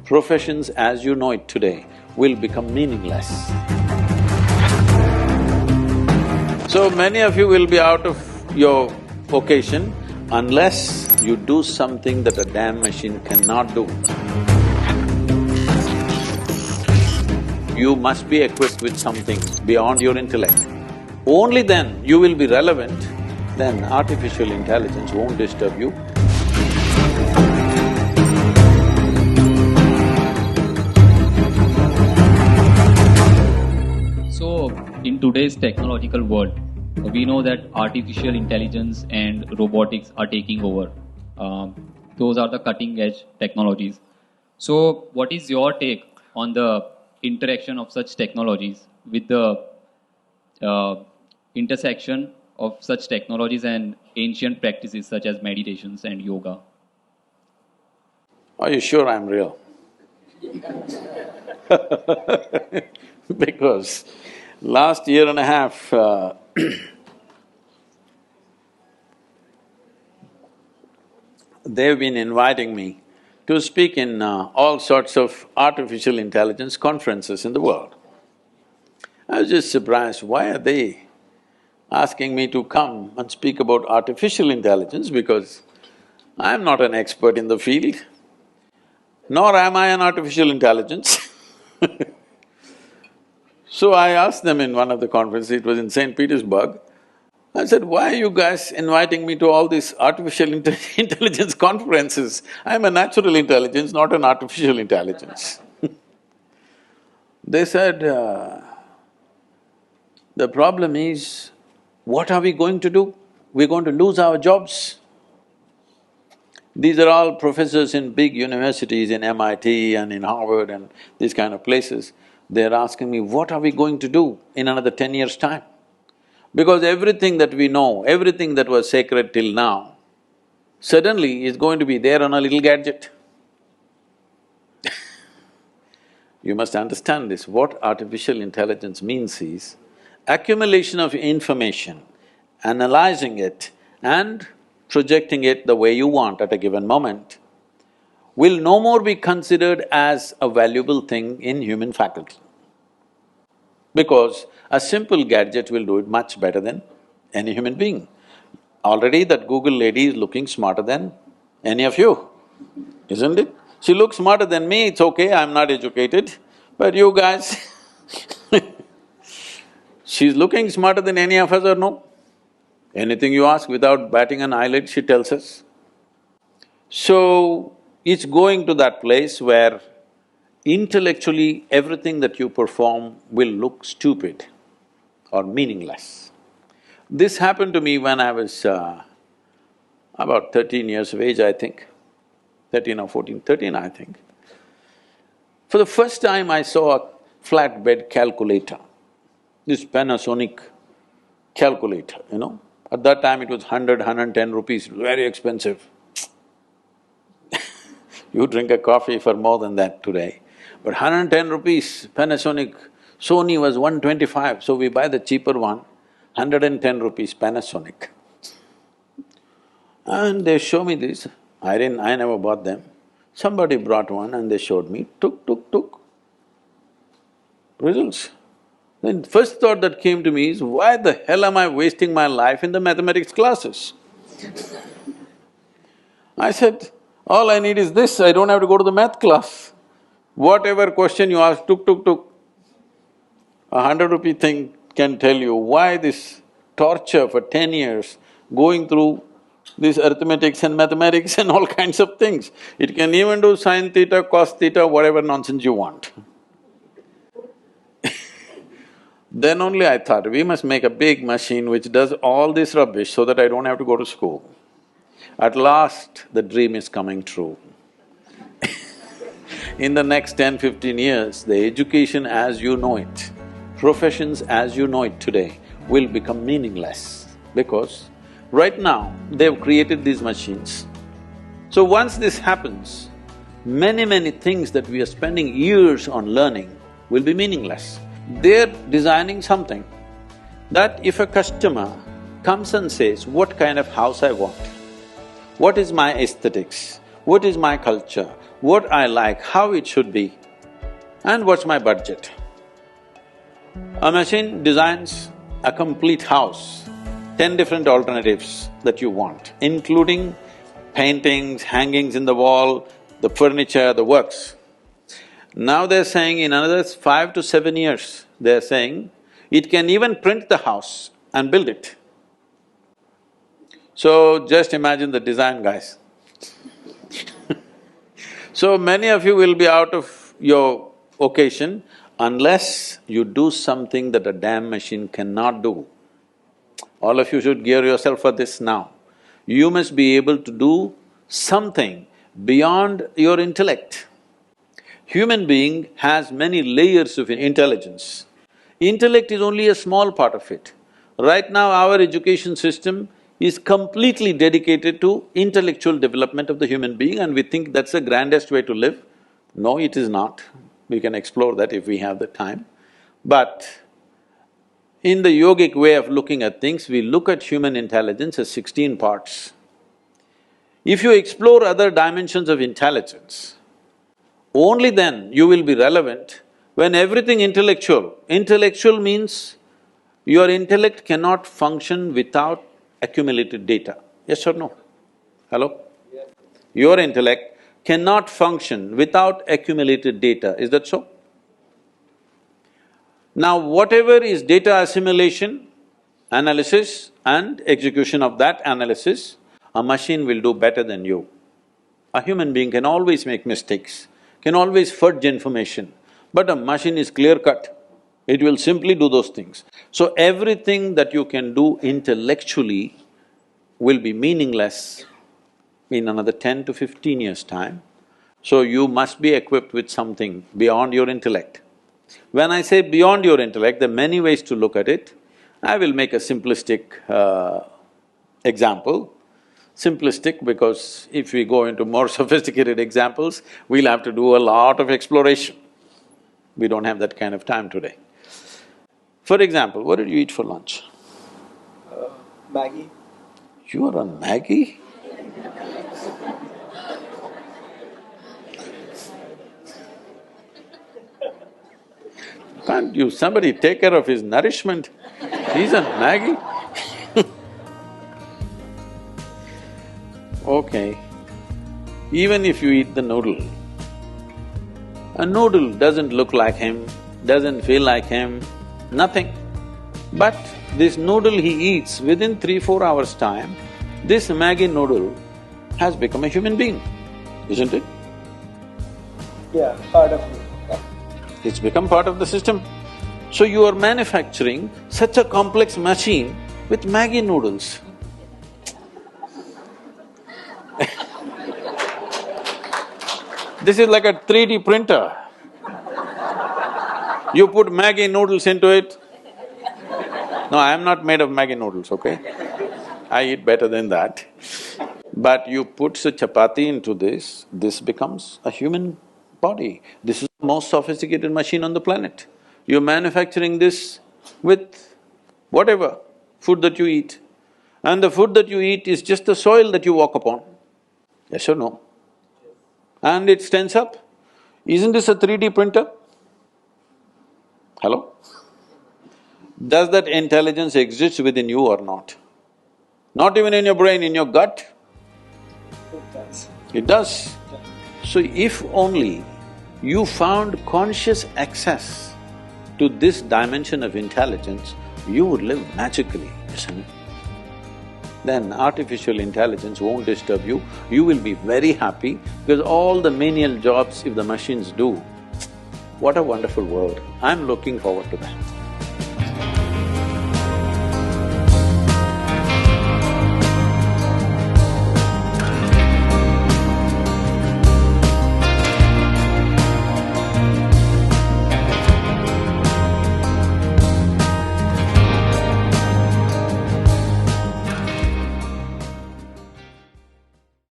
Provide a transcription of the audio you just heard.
Professions as you know it today will become meaningless. So many of you will be out of your vocation unless you do something that a damn machine cannot do. You must be equipped with something beyond your intellect. Only then you will be relevant, then artificial intelligence won't disturb you. So, in today's technological world, we know that artificial intelligence and robotics are taking over. Those are the cutting edge technologies. So, what is your take on the interaction of such technologies with the intersection of such technologies and ancient practices such as meditations and yoga? Are you sure I'm real? Because last year and a half, they've been inviting me to speak in all sorts of artificial intelligence conferences in the world. I was just surprised, why are they asking me to come and speak about artificial intelligence, because I'm not an expert in the field, nor am I an artificial intelligence. So I asked them in one of the conferences, it was in St. Petersburg, I said, why are you guys inviting me to all these artificial intelligence conferences? I'm a natural intelligence, not an artificial intelligence. They said, the problem is, what are we going to do? We're going to lose our jobs. These are all professors in big universities in MIT and in Harvard and these kind of places. They're asking me, what are we going to do in another 10 years' time? Because everything that we know, everything that was sacred till now, suddenly is going to be there on a little gadget. You must understand this, what artificial intelligence means is accumulation of information, analyzing it and projecting it the way you want at a given moment, will no more be considered as a valuable thing in human faculty. Because a simple gadget will do it much better than any human being. Already that Google lady is looking smarter than any of you, isn't it? She looks smarter than me, it's okay, I'm not educated, but you guys she's looking smarter than any of us or no? Anything you ask, without batting an eyelid, she tells us. So, it's going to that place where intellectually everything that you perform will look stupid or meaningless. This happened to me when I was about 13 years of age, I think, 13 or 14, 13 I think. For the first time I saw a flatbed calculator, this Panasonic calculator, you know. At that time it was 110 rupees, very expensive. You drink a coffee for more than that today. But 110 rupees, Panasonic, Sony was 125, so we buy the cheaper one, 110 rupees Panasonic. And they show me this, I never bought them. Somebody brought one and they showed me, took, results. Then first thought that came to me is, why the hell am I wasting my life in the mathematics classes? I said, all I need is this, I don't have to go to the math class. Whatever question you ask, took. A 100-rupee thing can tell you why this torture for 10 years, going through this arithmetics and mathematics and all kinds of things. It can even do sin theta, cos theta, whatever nonsense you want. Then only I thought, we must make a big machine which does all this rubbish so that I don't have to go to school. At last, the dream is coming true. In the next 10-15 years, the education as you know it, professions as you know it today will become meaningless, because right now they've created these machines. So once this happens, many things that we are spending years on learning will be meaningless. They're designing something that if a customer comes and says, what kind of house I want, what is my aesthetics, what is my culture, what I like, how it should be, and what's my budget. A machine designs a complete house, 10 different alternatives that you want, including paintings, hangings in the wall, the furniture, the works. Now they're saying in another 5 to 7 years, they're saying it can even print the house and build it. So just imagine the design, guys. So many of you will be out of your occasion unless you do something that a damn machine cannot do. All of you should gear yourself for this now. You must be able to do something beyond your intellect. Human being has many layers of intelligence. Intellect is only a small part of it. Right now, our education system is completely dedicated to intellectual development of the human being, and we think that's the grandest way to live. No, it is not. We can explore that if we have the time. But in the yogic way of looking at things, we look at human intelligence as 16 parts. If you explore other dimensions of intelligence, only then you will be relevant when everything intellectual. Intellectual means your intellect cannot function without accumulated data. Yes or no? Hello? Yes. Your intellect cannot function without accumulated data, is that so? Now, whatever is data assimilation, analysis and execution of that analysis, a machine will do better than you. A human being can always make mistakes, can always fudge information, but a machine is clear-cut. It will simply do those things. So everything that you can do intellectually will be meaningless in another 10 to 15 years' time. So you must be equipped with something beyond your intellect. When I say beyond your intellect, there are many ways to look at it. I will make a simplistic example. Simplistic because if we go into more sophisticated examples, we'll have to do a lot of exploration. We don't have that kind of time today. For example, what did you eat for lunch? Maggie. You are on Maggie? Can't you… somebody take care of his nourishment? He's on Maggie? Okay, even if you eat the noodle, a noodle doesn't look like him, doesn't feel like him, nothing. But this noodle he eats, within 3-4 hours' time, this Maggi noodle has become a human being, isn't it? Yeah, part of it. It's become part of the system. So you are manufacturing such a complex machine with Maggi noodles. This is like a 3D printer. You put Maggi noodles into it. No, I am not made of Maggi noodles, okay? I eat better than that. But you put a chapati into this becomes a human body. This is the most sophisticated machine on the planet. You're manufacturing this with whatever food that you eat. And the food that you eat is just the soil that you walk upon. Yes or no? And it stands up. Isn't this a 3D printer? Hello? Does that intelligence exist within you or not? Not even in your brain, in your gut? It does. It does. So if only you found conscious access to this dimension of intelligence, you would live magically, isn't it? Then artificial intelligence won't disturb you, you will be very happy because all the menial jobs if the machines do, what a wonderful world. I'm looking forward to that.